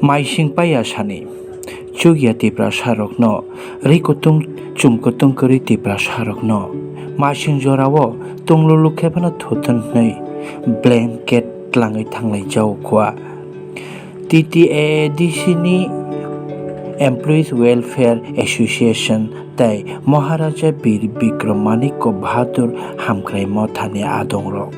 Maising paya sani. Chugya tipra sharok no. Rikutung chumkutung kuri tipra sharok no. Maising jorawo tunglulu kepana thutan nei. Blanket tlangai thanglai jau kwa. TTADC ni Employees Welfare Association tai Maharaja Bir Bikram Manik ko Bahadur hamkrai mothani adongrok.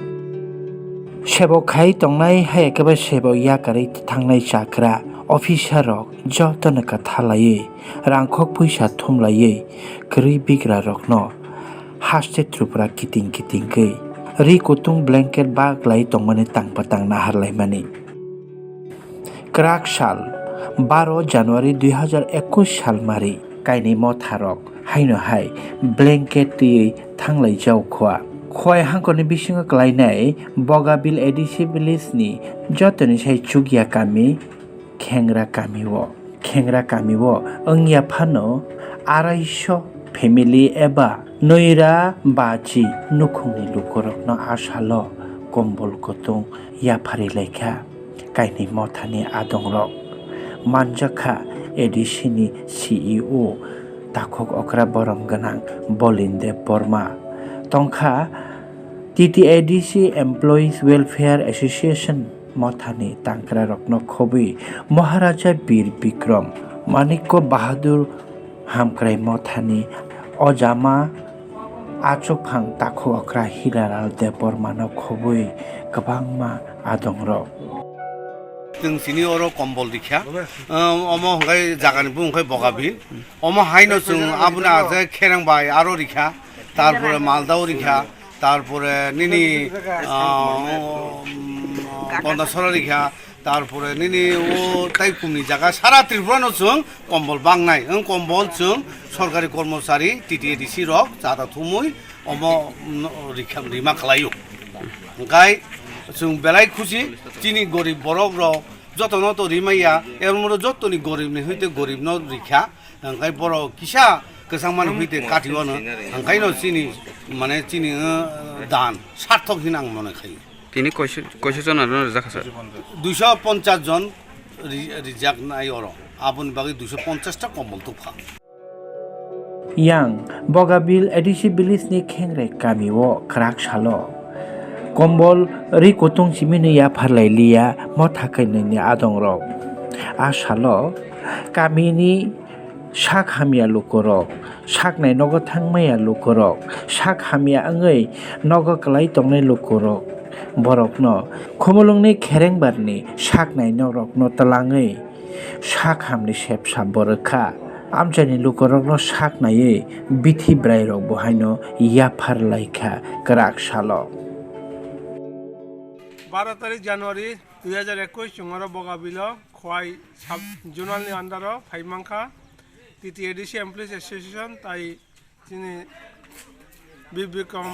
Sebo khai tongnai hai ekaba sebo yakari thangnai chakra officer rok jotona ka thalai rangkhok puisa thumlai kri bigra rok no haste trupra kiting ge ri kutung blanket bag lai tongmani tangpatang nahar lai mani krak sal 12 January 2021 সাল মারি কাইনি মথারক হাইনো high blanket টি থাংলাই যাও খোয়া খয় হাঙ্কনি বিসিং ক্লাইনাই Bagabil ADC ভিলেজনি যতনি সাই চুগিয়া কামি খেংরা কামিও ওংয়া Fanon 250 family এবা নইরা বাজি নুখুংনি লুকরকনো আশাল কম্বল কতুং ইয়াফারি লেখা কাইনি মথানি আদংরক Manjaka edisini CEO Takok Okra Borom Ganang Bolinde Borma Tongkha TTADC Employees Welfare Association Mothani Tankra Rokno Khobi Maharaja Bir Bikram Maniko Bahadur Hamkrai Mothani Ojama Achophang Takok Okra Hilaral de Bormano Khobi Kabangma Adongrok जों सिनि अरो कम्बल दिखा अम हंगाय जागानि बु हंगाय बगाबि अम हाइनो जों आबुना आजे खेरांबाय आरो रिखा तारपरे मालदाव रिखा तारपरे निनि बन्दासरा रिखा तारपरे निनि ओ ताइकुमनि जागा सारा त्रिपुरानो जों कम्बल बांनाय कम्बल जों सरकारि कर्मचारी TTADC रक जादा थुमुय अम रिखा रिमा खालायो हंगाय जों बेलाय खुसि चिनि गरीब बरक रक যতন তো রিমাইয়া এর মধ্যে যতনি গরিবনি হইতে গরিব ন রিখা ওখাই বড় কিসা গোসাং মানে হইতে কাটিওনো ওখাইনো চিনি মানে চিনি দান সার্থকহীন আং মনে খাই তিনি কয়জন আর রিজাক আছে 250 জন রিজাক নাই অর আপন বাকি 250টা কম্বল Tuffah yang bogabil edisi bilisni khengre kamiwo krak salo Kombol ri kutung simini ya pharlai liya mothakai ni adongrok asalo kamini sak hamia lukorok sak nai nogo thangmaya lukorok sak hamia angai nogo klai tongnai lukorok borok no khomolongni khereng barni sak nai norok no talangai sak hamni sepsa borokha amjani lukorok no sak nai bithi brai rok bohaino ya pharlai kha krak salo 12 তারিখ জানুয়ারি 2021 চুঙর বগাবিল Khowai sub জোনালনি under ফাইমাংখা TTADC employees association তাই তিনি বিক্রম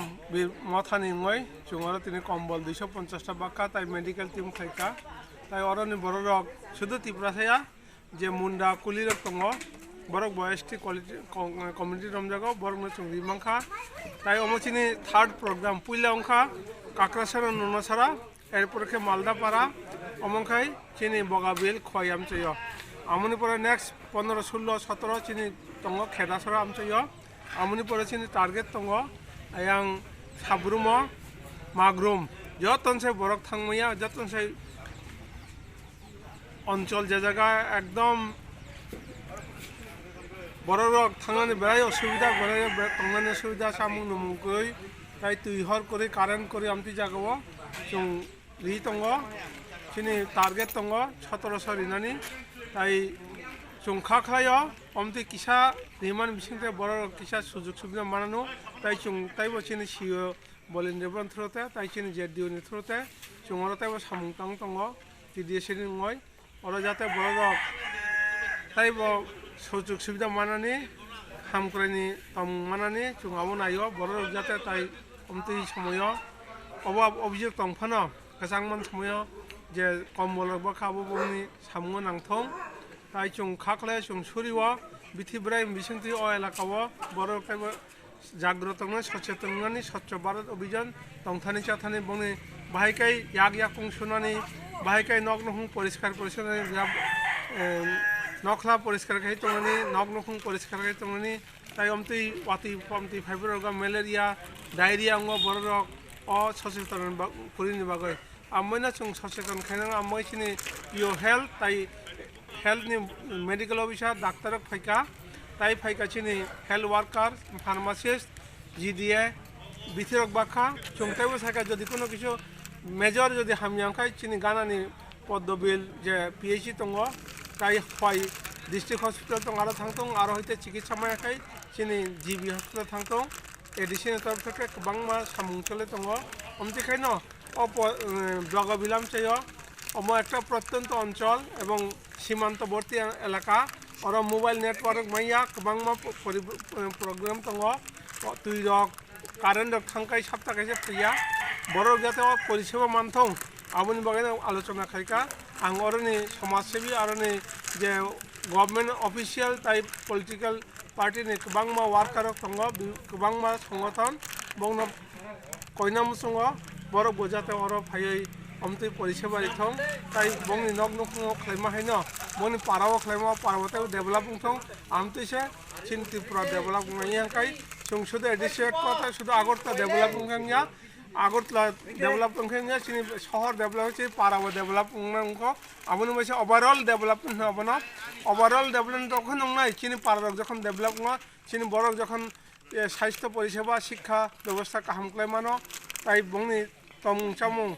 মথানি মই চুঙর তিনি কম্বল 250টা বাক্কা তাই মেডিকেল টিম খাইকা তাই অরনি বড় রক শুধু ত্রিপুরাসায়া যে মুন্ডা কুলি রক দङ বরক বয়সটি কোয়ালিটি কমিউনিটি রমজাগাও বরক চুং রিমাংখা তাই অমচিনি থার্ড প্রোগ্রাম পুইলা অংখা কাকরাসারা নুনাসারা এরপরে মালদাপাড়া অমংখাই চিনি বগাবিল খোয়াই আমচয় আমনি পরে নেক্সট 15 16 17 চিনি দङ খেদাসরা আমচয় আমনি পরে চিনি টার্গেট দङ আয়াং সাবরুম মাগরুম যতনসে বরক থাংময়া যতনসে অঞ্চল যে জায়গা একদম বড় রক থাংনানি বেড়াই অসুবিধা বেড়াই থাংনানি অসুবিধা সামুং নুমুকই তাই তুইহর করে কারেন্ট করে আমতি জাগাবো जों रि दङ चिनि टार्गेट दङ 1700 रिनानि ताई जों खाख्लायो अमति किसा रिमान बिसिंते बर किसा सुजुग सुबिदा मानानो ताई जों ताइबो चिनि सिओ बलिन्देबन थ्रोते ताई चिनि जेडिओ नि थ्रोते जों अर ताइबो सामुंतां दङ TDAC नि ngoi अर जाते बर ताइबो सुजुग सुबिदा मानानि हामक्राइनि तम मानानि जों आवो नायो बर जाते ताई अमति समयो অভাব অভিযোগ দংফানো গোসাংমান সময় যে কম্বল বা খাবো বংনি সামু নাংথং তাই চুং খাখলে চুং সুরিও বিথিব্রাই বিসংতি অ এলাকাও বড় জাগ্রতং সচেতননি স্বচ্ছ ভারত অভিযান দংথানি চাথানি বংনি বাহাইকাই ইয়াক ইয়াকুং সুনানি বাহাইকাই নগ্নহুং পরিষ্কার পরিচ্ছন্ন নখলা পরিষ্কার খাই তংনি নখ নখুং পরিষ্কার খাই তংনি তাই অমতি পাতি ফাইবার ম্যালেরিয়া ডায়রিয়া অঙ্গ বড় রক সচেতন করিনি বাগৈ আমইনা जों সচেতন খাইনা আমই চিনি ইউ হেলথ তাই হেলথনি মেডিকেল অফিসার ডাক্তার ফাইকা তাই ফাইকা চিনি হেলথ ওয়ার্কার ফার্মাসিস্ট জিডিএ বিথিরক বাখা जों তাইবো সাকা যদি কোনো কিছু মেজর যদি হামিয়াংখাই চিনি গানানি পদ্মবিল যে পিএইচডি দङ তাই ফাই ডিস্ট্রিক্ট হসপিটাल दं आरो थांथों आरो हयते चिकित्सा मायाखाय चिनि जिबि हस्पिटाल थांथों एडिसिनि तरफ থেকে गोबां सामुं चले दङ अमतिखायनो বগবিলাম চাইও একটা প্রত্যন্ত অঞ্চল এবং সীমান্তবর্তী এলাকা আর মোবাইল নেটওয়ার্ক মাইয়া গোबां প্রোগ্রাম দङ তুই রক কারেন্ট রক থাंखाय सप्ताहखायसे फैया बर' जाते परिसेबा मानथों आबोनि बागै आलोचना खायका आं अरनि समाजसेबी आरनि जे गभर्नमेंट अफिसियल टाइप पलिटिकल पार्टीनि गोबां वार्कार दङ गोबां संगठन बंनो कयनामुसङ बर' गोजाते अर फायै अमति परिसेबा रिथं ताई बंनि नग नखुङो खायमा हैनो बंनि पाराव खायमा पारावते डेभलपिं थं आमतिसे चिन त्रिपुरा डेभलपिं मायखाय जों सुदु एडिसिएट कथा सुदु आगरतला डेभलपिं खांया আগরতলা ডেভেলপমেন্ট খেয়ে চিনি শহর ডেভেলপ হচ্ছে পাড়াবো ডেভেলপমেন্ট আবনি বলছে ওভারঅল ডেভেলপমেন্ট হবো না ওভারঅল ডেভেলপমেন্ট তখন নাই চিনি পাড়া যখন ডেভেলপ চিনি বড় যখন স্বাস্থ্য পরিষেবা শিক্ষা ব্যবস্থা কাহাম খাইমানো তাই বংনি তমুং চামুং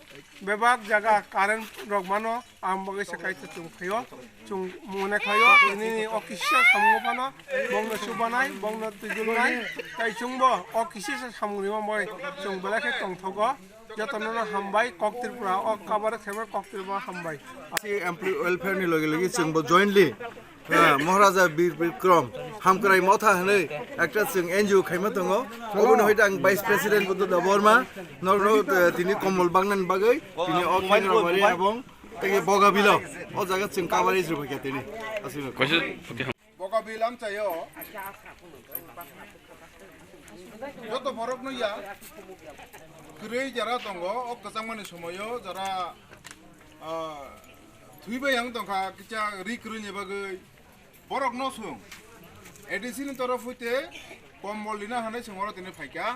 বেবাক জায়গা কারেন্ট রক মানো আম বাগैसे কাইতে जों फायो जों मने खायो इनि अकिसिया सामु फानो बंनो सुबानाय बंनो तुजुलनाय ताई जोंबो अकिसिया सामुनि माय जों बेलाखे तंथगो जतननो हामबाय कक्तिरपुरा काबार खेबर कक्तिरबा हामबाय एमप्लॉय वेलफेयर नि लगे लगे जोंबो जॉइंटली महाराजा बीर बिक्रम हामक्राय मावथा हनै একটা जों एनजिओ खायमा दङ अबनो हयता आं भाइस प्रेसिडेंट बदला बर्मा नरनो तिनि कमल बांगनान बागै तिनि अकेन्द्रबारि এবং তাকে বগাবিল ও জায়গা जों काबारि जुबाय तिनि आसिनो কৈছে ফুটি বগাবিলাম চাইও যত বরক নইয়া গ্রৈ যারা দङ ও গজাংমাनि समायाव যারা थुइबाय आं दंखा किचा रिक्रुनि बागै बरक नसुं एडिसिनि तरफ हइते कम्बल लिना हानाय सोंहर दिनै फाइका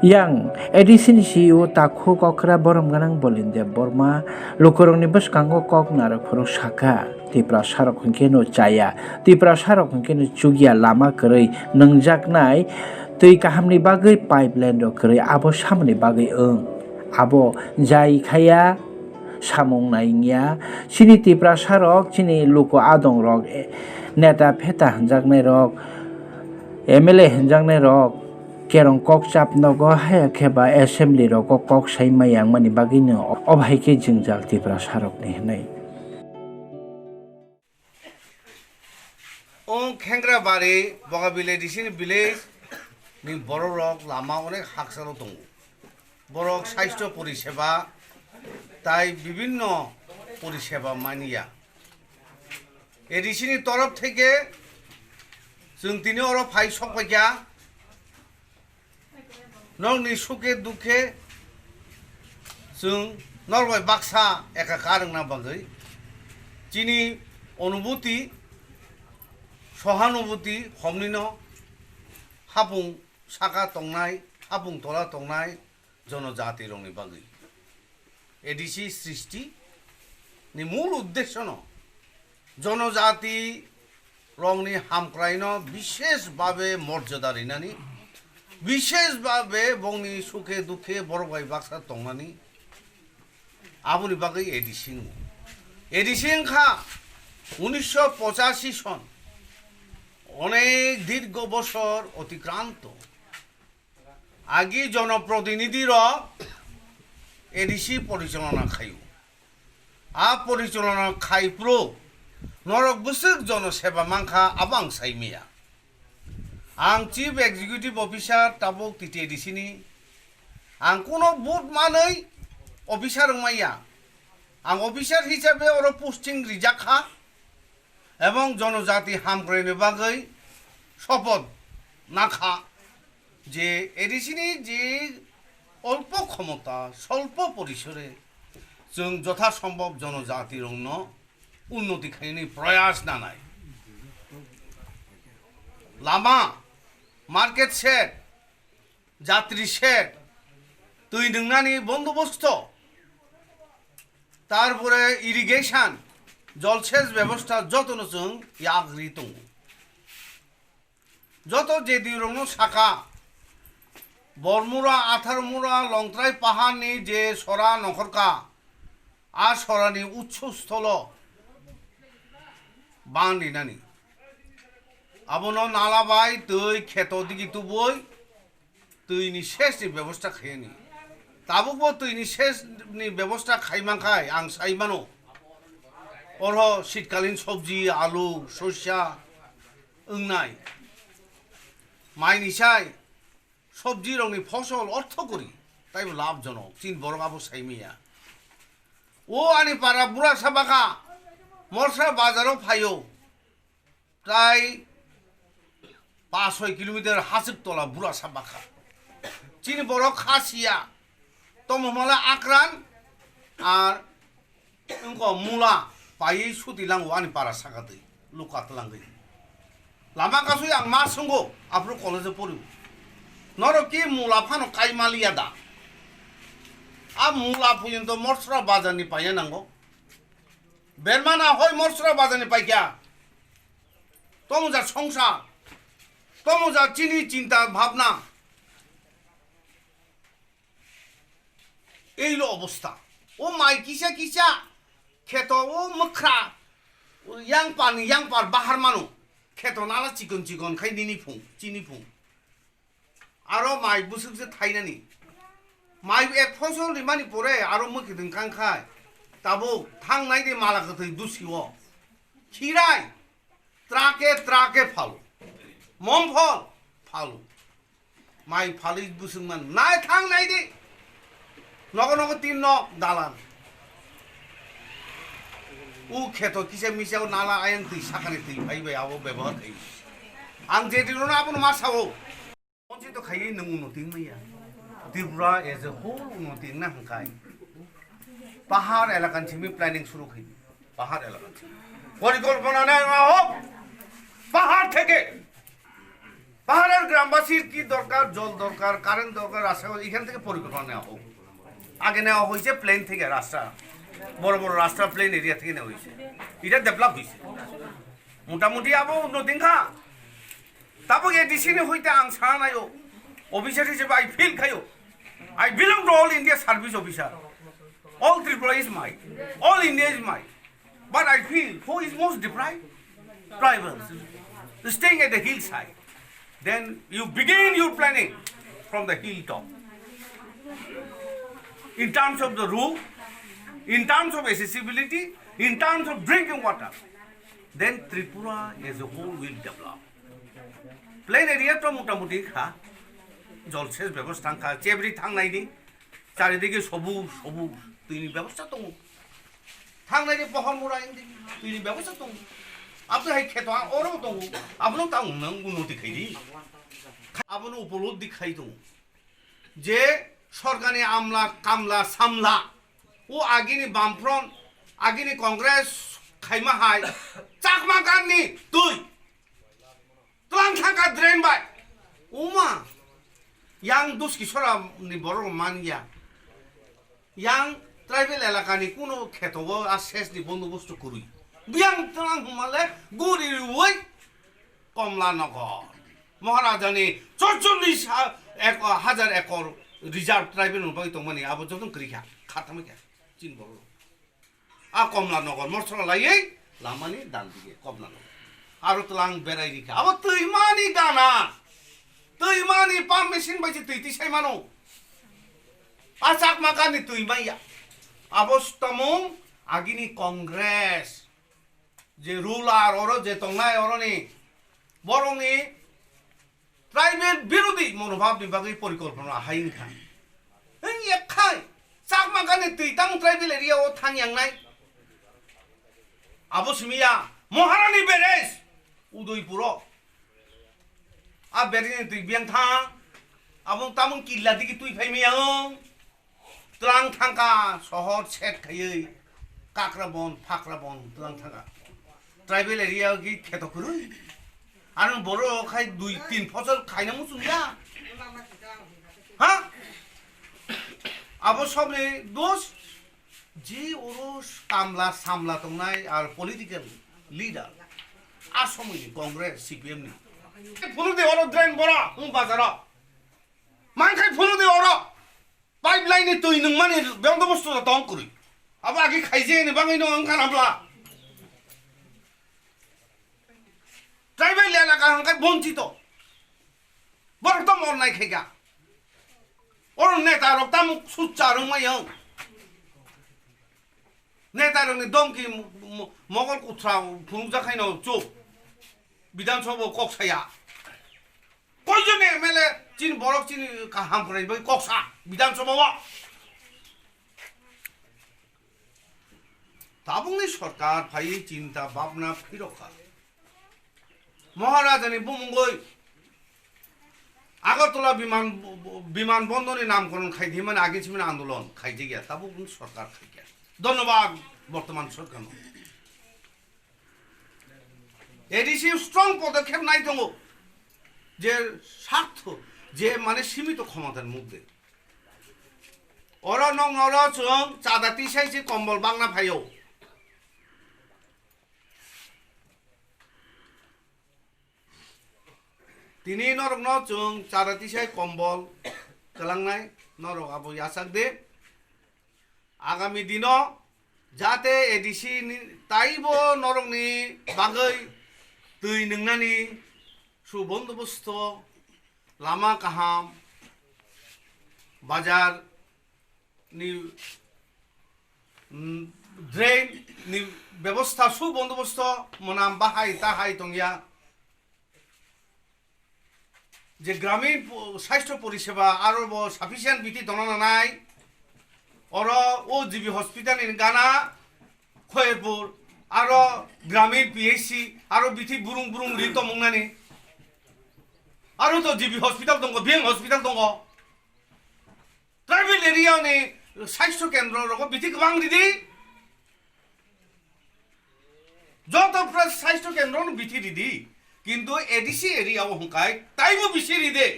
yang edisin CEO takhu kokra borom ganang bolinde borma lokorongni boskango kok narok phoro saka tipra sarok hingkeno chaya tipra sarok hingkeno chugia lama korei nangjaknai tui kahamni bagoi pipeline rok korei abo samni bagoi abo jai khaya samung naingya chini tipra sarok chini loko adong rok neta pheta hanjaknai rok MLA hanjaknai rok kerong kok chap nogo haya kheba assembly rok kok sai mayang mani bagino obhai ke jingjal tipra sarok ni hnai ong khengra bari bogabile disini village ni boro rok lama onek haksalo dong borok স্বাস্থ্য পরিষেবা তাই বিভিন্ন পরিষেবা মানিয়া এডিসিনি তরফ থেকে जों दिनै अर फाइ सफायगा नरनि सुखे दुखे जों नरबाय बाक्सा एका कारंना बागै चिनि अनुभूति सहानुभूति हमनिनो हाबुं साका तंनाय हाबुं तला तंनाय जनजाति रंनि बागै एडिसि सृष्टि नि मूल उद्देश्य न जनजाति रंनि हामक्रायनो विशेषभावे मर्यादा रैनानि विशेषभावे बंनि सुखे दुखे बरबाय बाक्सा तंनानि आबुनि बागै एडिसिं खा 1985 सन अनेक दीर्घ बছর অতিক্রান্ত आगे जनप्रतिनिधिर एडिसि परिचालना खायु आ परिचालना खायप्रो नरक बुसुक जनसेवा मांखा आबां साइमिया आं चीफ एक्जिक्यूटिव अफिसार ताबक टीटी एडिसिनि आं कोनो बुट मानै अफिसार माइया आं अफिसार हिसाबै अर पोस्टिं रिजाखा एवं जनजाति हामग्रायनो बागै शपथ नाखा जे एडिसिनि जे अल्प क्षमता स्वल्प परिसरे जों यथासम्भव जनजाति रंनो উন্নতি খাইনি প্রয়াস না নাই লামা মার্কেট শেড যাত্রী শেড তুই নংনানি বন্দোবস্ত তারপরে ইরিগেশন জলসেচ ব্যবস্থা যত নচং ইয়াগরি দङ যত যে দিরং শাখা বরমুরা আথারমুরা লংত্রাই পাহাড়নি যে সরা নখরকা আর সরানি উৎসস্থল বান্দিনানি আবনো নালাবাই তুই খেত দিকে তুবই তুইনি শেষনি ব্যবস্থা খাইনি তাবুকবো তুইনি শেষনি ব্যবস্থা খাইমাখাই আং সাইমানো অরহ শীতকালীন সবজি আলু শস্যা ওংনাই মাই নিশাই সবজি রঙনি ফসল অর্থ করি তাই লাভজনক চিন বড় আবু সাইমিয়া ও আনি পারা বুড়া সাবাকা মরসা বাজারও ফাইও প্রায় 5-6 কিলোমিটার হাসিক তলা বুড়া সাবাকা চিনি বড় খাসিয়া তমমালা আক্রান আর মুলা পাই সুতি লাঙ্গো আনি পারা সাকাতে লুকাত লাঙ্গি লামা কাছুই আং মা সঙ্গো আপনি কলেজে পড়িও নর কি মুলা ফানো কাইমালিয়া দা আর মুলা পর্যন্ত মরসরা বাজারনি পাইয়া নাঙ্গো বেরমানা হয় মরসরা বাজারনি পাইকা তমুজা সংসার তমুজা চিনি চিন্তা ভাবনা এইলো অবস্থা ও মাই কিসা কিসা খেত ও মখরা ইয়াং পার বাহার মানু খেত নালা চিকন চিকন খাই নিনি ফুং চিনি ফুং আরো মাই বুসুকসে থাইনানি মাই এক ফসল রিমানি পরে আরো মুখে দিন খাই তাবো থাং নাই দে মালা কথা দুসিও খিরাই ত্রাকে ফালো মম ফল ফালো মাই ফালি বুসুকমান নাই থাং নাই দে নগ 3 নগ দালান ও খেত কিসে মিশাও নালা আয়ন তুই সাকানে তুই ভাইবে আবো ব্যবহার খাই আং যে দিল না আপন মাসাও মঞ্চে তো খাইয়ে নং উন্নতি মাইয়া ত্রিপুরা এজ এ হোল উন্নতি না হাঙ্কাই পাহাড় এলাকান ছিমি প্ল্যানিং শুরু খাই পাহাড় এলাকান পরিকল্পনা নেই হোক পাহাড় থেকে পাহাড়ের গ্রামবাসীর কি দরকার জল দরকার কারেন্ট দরকার রাস্তা এখান থেকে পরিকল্পনা নেওয়া হোক আগে নেওয়া হয়েছে প্লেন থেকে রাস্তা বড় বড় রাস্তা প্লেন এরিয়া থেকে নেওয়া হয়েছে এটা ডেভেলপ হয়েছে মোটামুটি আবো উন্নতি খা তারপর এডিসিনে হইতে আং সারা নাইও অফিসার হিসেবে আই ফিল খাইও I belong to all India service officer all Tripura is my all India is my but I feel who is most deprived tribals staying at the hillside then you begin your planning from the hilltop in terms of the roof, in terms of accessibility, in terms of drinking water, then Tripura as a whole will develop. Plain area to মোটামুটি খা জলসেচ ব্যবস্থা খা চেবরি থাং নাইনি চারিদিকে সবুজ সবুজ তুইনি ব্যবস্থা দङ থাং নাইনি পহল মুরা ইন্দি তুইনি ব্যবস্থা দङ আপনি হাই খেত অরও দङ আপনি তাং নং উন্নতি খাইনি আপনি উপলব্ধি খাই দङ যে সরকারি আমলা কামলা সামলা ও আগিনি বামফ্রন্ট আগিনি কংগ্রেস খাইমা হাই চাকমা গাননি তুই তলাং থাকা ড্রেন বাই ওমা ইয়াং দুসকি সরা নি বড় মানিয়া ইয়াং ট্রাইবেল এলাকানি কোনো খেতব আর শেষনি বন্দোবস্ত করি বিয়াং তলাং হুমালে গুড়ি ওই কমলানগর মহারাজানি 44,000 একর রিজার্ভ ট্রাইবেল অনুপায়ী তোমানি আবো যতন করিখা খাতামে কে চিন বড় আ কমলানগর মরসলা লাইয়ে লামানি ডান দিকে কমলানগর আরো তলাং বেড়াই রিখা আবো তুই মানি গানা তুই মানি পাম্প মেশিন বাইছে তুই তিসাই মানো আচাক মাকানি তুই মাইয়া আবস্তমং আগিনি কংগ্রেস যে রুলার ওর যে তংনাই অরনি বরংনি ট্রাইবেল বিরোধী মনোভাব বিভাগে পরিকল্পনা হাইন খান এক খাই চাক মাকানি তুই তাম ট্রাইবেল এরিয়া ও থাংয়াং নাই আবসমিয়া মহারানী বেরেস উদয়পুর আ বেরিনি তুই বিয়াং থাং আবং তামং কিল্লা দিকে তুই ফাইমিয়াং ত্রাং থাংকা শহর সেট খাইयै কাকরা বন ফাকরা বন তুলাং থাকা ট্রাইবেল এরিয়া কি খেত করুই আর বড় খাই 2-3 ফসল খাইনা মুসুলিয়া হ্যাঁ আবো সবরে দোষ যে ওরস কামলা সামলা তংনাই আর পলিটিক্যাল লিডার আসমনি কংগ্রেস সিপিএম নি ফুলু দে ওর ড্রেন বড় বাজার মান খাই ফুলু দে ওর পাইপলাইনে তুই নং মানে বন্দোবস্ত তং করি আবার আগে খাইছে নে বাঙাই নং আংখান আমলা ট্রাইবেল এলাকা হাঙ্কাই বঞ্চিত বড় তো মন নাই খাইগা ওর নেতা রক্তাম সুচ্চা রংমাইং নেতা রংনি দমকি মগল কুথ্রাও ফুংজাখাইনাও চোখ বিধানসভা কক্সায়া কয়জন এমএলএ চিন বরফ চিন হামফরাই কক্সা বিধানসভা তাবুংনি সরকার ফাই চিন্তা ভাবনা ফিরকা মহারাজানি বুমুঙ্গই আগরতলা বিমানবন্দরের নামকরণ খাইতে মানে আগে ছিল আন্দোলন খাইতে গিয়া তাবো সরকার খাই গিয়া ধন্যবাদ বর্তমান সরকার এডিসি স্ট্রং পদক্ষেপ নাই দङ যে স্বার্থ যে মানে সীমিত ক্ষমতার মধ্যে ওরা নং ওরা চং চাঁদা তিসাইছে কম্বল বাংলা ভাইও তিনি নরক ন চং চাঁদা তিসাই কম্বল কালাংনাই নরক আবো ইয়াসাক দে আগামী দিন যাতে এডিসি তাইব নরকনি বাগৈ তুই नोंनानि সুবন্দোবস্ত লামা কাহাম বাজার নি ড্রেন নি ব্যবস্থা সুবন্দোবস্ত মনাম বাহাই তাহাই তংয়া যে গ্রামীণ স্বাস্থ্য পরিষেবা আরো সাফিসিয়েন্ট বিটি দনানা নাই অর ও জিবি হসপিটাল ইন গানা খয়েরপুর আরো গ্রামীণ পিএইচসি আরো বিথি বুরুং বুরুং লিতো মংনানি আরো তো জিবি হসপিটাল দङ বিএম হসপিটাল দङ ট্রাইবেল এরিয়ানি স্বাস্থ্য কেন্দ্র রক বিথি গোबां দিদি যত স্বাস্থ্য কেন্দ্র বিথি দিদি কিন্তু এডিসি এরিয়াও হংকাই তাইবো বিসিরি দে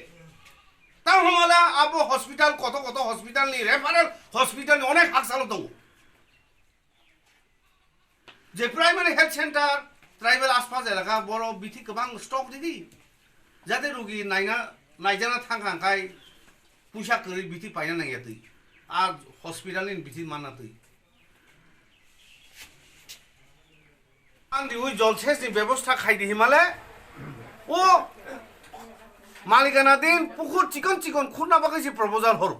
তাও হমালা আবো হসপিটাল কত কত হসপিটাল নি রেফারেল হসপিটাল অনেক হাসপাতাল দङ যে প্রাইমারি হেলথ সেন্টার ট্রাইবেল আশপাশ এলাকা বড় বিথি গোबां স্টক দিদি যাতে রোগী নাইজানা থাকাঙ্কাই পয়সা করি বিথি পাইনা নাইয়া তুই আর হসপিটাল বিথি মানা তুই আন্দি ওই জলসেচনি ব্যবস্থা খাইদি হিমালে ও মালিকানা দিন পুকুর চিকন চিকন খুরনা বাকাইছি প্রপোজাল হর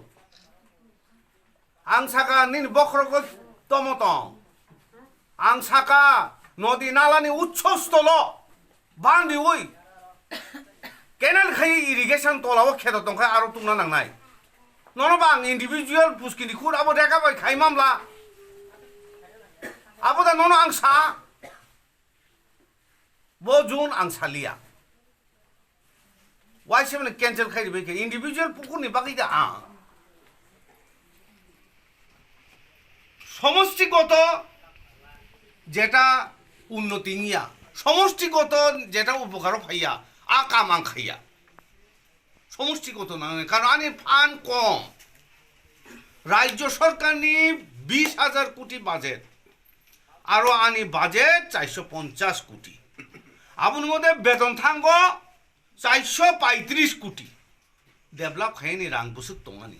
আং সাকা নিন বক্রক তমতং আং সাকা নদী নালানি উচ্চস্থল বান্দি ওই কেনেল খাই ইরিগেশন তলাও খেত দंखाय আরো তুংনা নাংনাই ননবা আং ইন্ডিভিজুয়াল পুস্কিনি খুর আবো দেখাবাই খাই মামলা আবো দা নন আং সা বো জুন আং সালিয়া ওয়াই সেভেন ক্যান্সেল খাই দিবে ইন্ডিভিজুয়াল পুকুরনি বাকি দা সমষ্টিগত যেটা উন্নতি নিয়া সমষ্টিগত যেটা উপকার পাইয়া আকামাং খাইয়া সমষ্টিগত না কারণ আনি ফান্ড কম রাজ্য সরকারনি 20,000 কোটি বাজেট আরো আনি বাজেট 450 কোটি আপন মধ্যে বেতন থাঙ্গ 435 কোটি ডেভেলপ খাইনি রাং বসুক তংমানি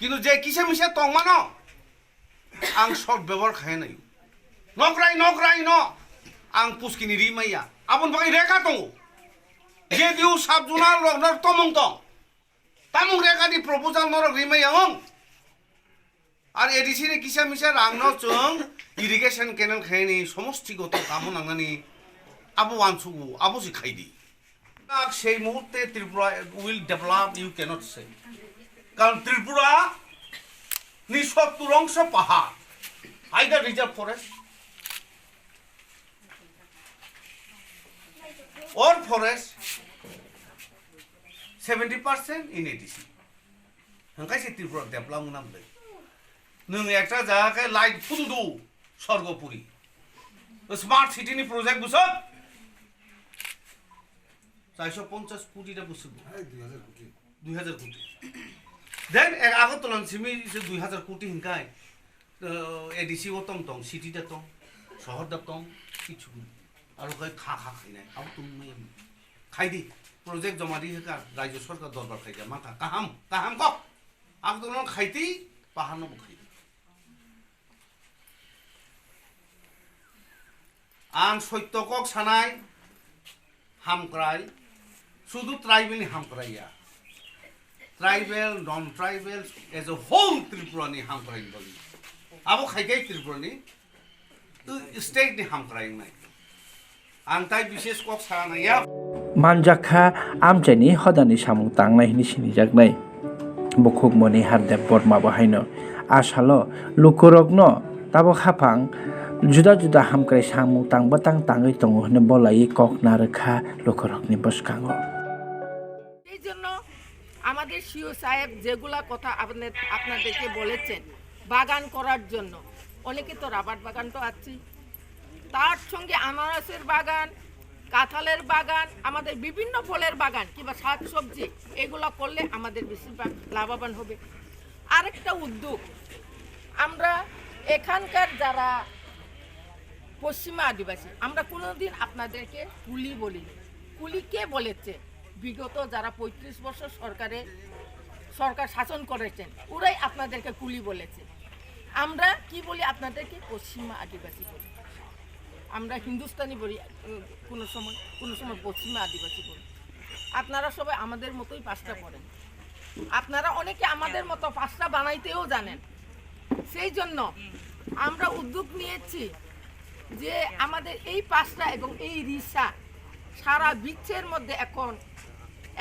কিন্তু যে কিসে মিশে তংমানো আং সব ব্যবহার খাই নাই নকরাই ন আং পুস্কিনি রিমাইয়া আপন বাকি রেখা দङ যে দিউ সাবজুনাল রগনার তমং দং তামুং রেখা দি প্রপোজাল নরক রিমাইয়া আর এডিসি রে কিসা মিশা রাং ন চং ইরিগেশন কেনেল খাইনি সমষ্টিগত কামো নাংনানি আবো আনসুগু আবো সি খাইদি সেই মুহূর্তে Tripura will develop you cannot say কারণ ত্রিপুরা নি 70% পাহাড় either reserve forest or forest 70% in ADC hangkai se Tripura develop nam dei nung ekta jaga kai light fundu স্বর্গপুরী স্মার্ট সিটি নি প্রজেক্ট বুঝত 450 কোটিটা বুঝছো 2000 কোটি দেন আগরতলা সিমি 2000 কোটি হিনকাই এডিসি ও টং সিটিটা টং শহরটা টং কিছু আর খা খাই নাই আর তুমি খাইদি প্রজেক্ট জমা দিয়ে রাজ্য সরকার দরবার খাই যায় মাথা কাহাম কক আগরতলা খাইতি পাহাড় খাই आं सत्यকক सानाय हामक्राय शुधु ट्राइबेल हामक्राया tribal non tribal as a whole त्रिपुरानि हामक्राय बलि आबो खायगाय त्रिपुरानि स्टेट नि हामक्राय नाय आं ताय विशेष कक सानाया मानजाखा आमचानि हदानि सामुं तांनाय हिनि सिनिजागनाय बखुक मनि हारदेब बर्मा बाहायनो आसालो लुकुरगनो ताबो खाफां जुदा जुदा हामक्राय सामुं तांबातां ताङै दङ होनो बलायै কক नारखा लुकुरगनि बसकाङो এই জন্য আমাদের সিও সাহেব যেগুলা কথা আপনাদেরকে বলেছেন বাগান করার জন্য অনেকে তো রাবার বাগান তো আছে তার সঙ্গে আনারসের বাগান কাঁঠালের বাগান আমাদের বিভিন্ন ফলের বাগান কিংবা শাকসবজি এগুলো করলে আমাদের বেশিরভাগ লাভবান হবে আরেকটা উদ্যোগ আমরা এখানকার যারা পশ্চিমা আদিবাসী আমরা কোনোদিন আপনাদেরকে কুলি বলিনি কুলি কে বলেছে বিগত যারা 35 বছর সরকার শাসন করেছেন ওরাই আপনাদেরকে কুলি বলেছে আমরা কি বলি আপনাদেরকে পশ্চিমা আদিবাসী বলি আমরা হিন্দুস্তানি বলি কোনো সময় পশ্চিমা আদিবাসী বলি আপনারা সবাই আমাদের মতোই পাঁচটা পড়েন আপনারা অনেকে আমাদের মতো পাঁচটা বানাইতেও জানেন সেই জন্য আমরা উদ্যোগ নিয়েছি যে আমাদের এই পাঁচটা এবং এই রিসা সারা বিশ্বের মধ্যে এখন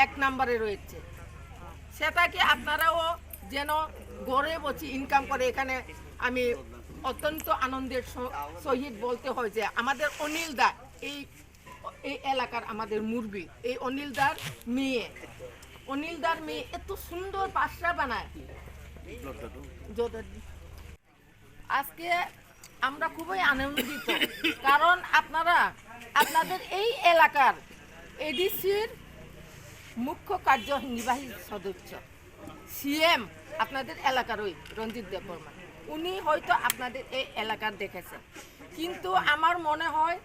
1 নম্বরে রয়েছে সেটাকে আপনারাও যেন গড়ে বসে ইনকাম করে এখানে আমি অত্যন্ত আনন্দের সহিত বলতে হয় যে আমাদের অনিল দা এই এলাকার আমাদের মুরবি এই অনিল দার মেয়ে এত সুন্দর পাঁচটা বানায় আজকে আমরা খুবই আনন্দিত কারণ আপনাদের এই এলাকার এডিসির মুখ্য কার্যনির্বাহী সদস্য সিএম আপনাদের এলাকার ওই রঞ্জিত দেববর্মা উনি হয়তো আপনাদের এই এলাকার দেখেছেন কিন্তু আমার মনে হয়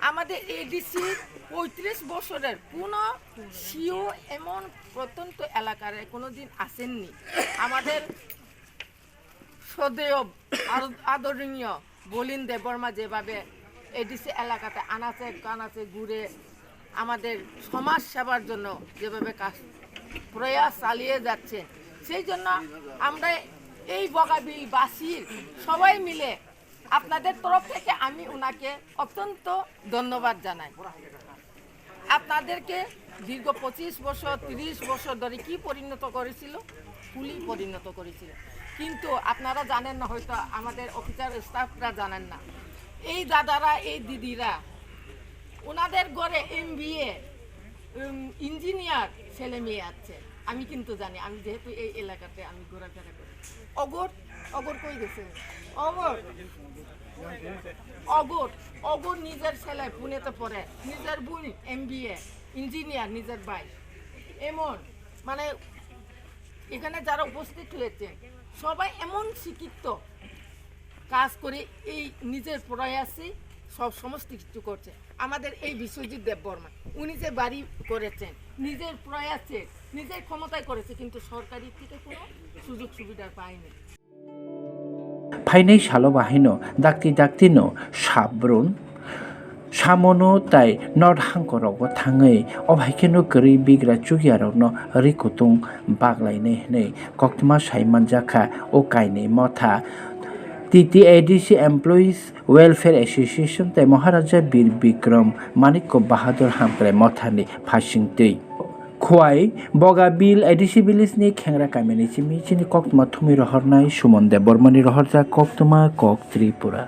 আমাদের এডিসি 35 বছরের কোনো সিও এমন প্রত্যন্ত এলাকার কোনোদিন আসেননি আমাদের সদয় আদরণীয় বলিন দেববর্মা যেভাবে এডিসি এলাকাতে আনাচে কানাচে ঘুরে আমাদের সমাজ সেবার জন্য যেভাবে কাজ প্রয়াস চালিয়ে যাচ্ছে সেই জন্য আমরা এই বগাবিলবাসীর সবাই মিলে আপনাদের তরফ থেকে আমি ওনাকে অত্যন্ত ধন্যবাদ জানাই আপনাদেরকে দীর্ঘ 25 বছর 30 বছর ধরে কি পরিণত করেছিল কুলি পরিণত করেছিল কিন্তু আপনারা জানেন না হয়তো আমাদের অফিসার স্টাফরা জানেন না এই দাদারা এই দিদিরা ওনাদের ঘরে MBA ইঞ্জিনিয়ার ছেলে মেয়ে আছে আমি কিন্তু জানি আমি যেহেতু এই এলাকাতে আমি ঘোরাফেরা করি অগর কই গেছে অগর নিজের ছেলে পুনেতে পড়ে নিজের বোন MBA ইঞ্জিনিয়ার নিজের ভাই এমন মানে এখানে যারা উপস্থিত হয়েছে সবাই এমন শিক্ষিত কাজ করে এই নিজের প্রয়াসে সমস্ত কিছু করছে আমাদের এই বিশ্বজিৎ দেববর্মা উনি যে বাড়ি করেছেন নিজের প্রয়াসে নিজের ক্ষমতায় করেছে কিন্তু সরকারি থেকে কোনো সুযোগ সুবিধা পায়নি फाइनाय सालो बाहायनो दाक्ति साब्रुन सामनो ताई नर्थ हांखरावबो थाङै अभाइकेनो गरै बिग्रा चुगियारावनो रिकुतुं बाग्लायनाय हनै कक्तमा साइमानजाखा ओ कायनै मथा TTADC Employees Welfare Association ताई महाराजा बीर बिक्रम मानिक्य बाहादुर हामक्राय मथानि फासिंतै खुवाई बगाबिल एडिसि विलेजनि खेंरा कामिनि चिमिचिनि कक्तमा थुमि रहरनाय सुमन देबबर्मानि रहरजा कक्तमा कक त्रिपुरा।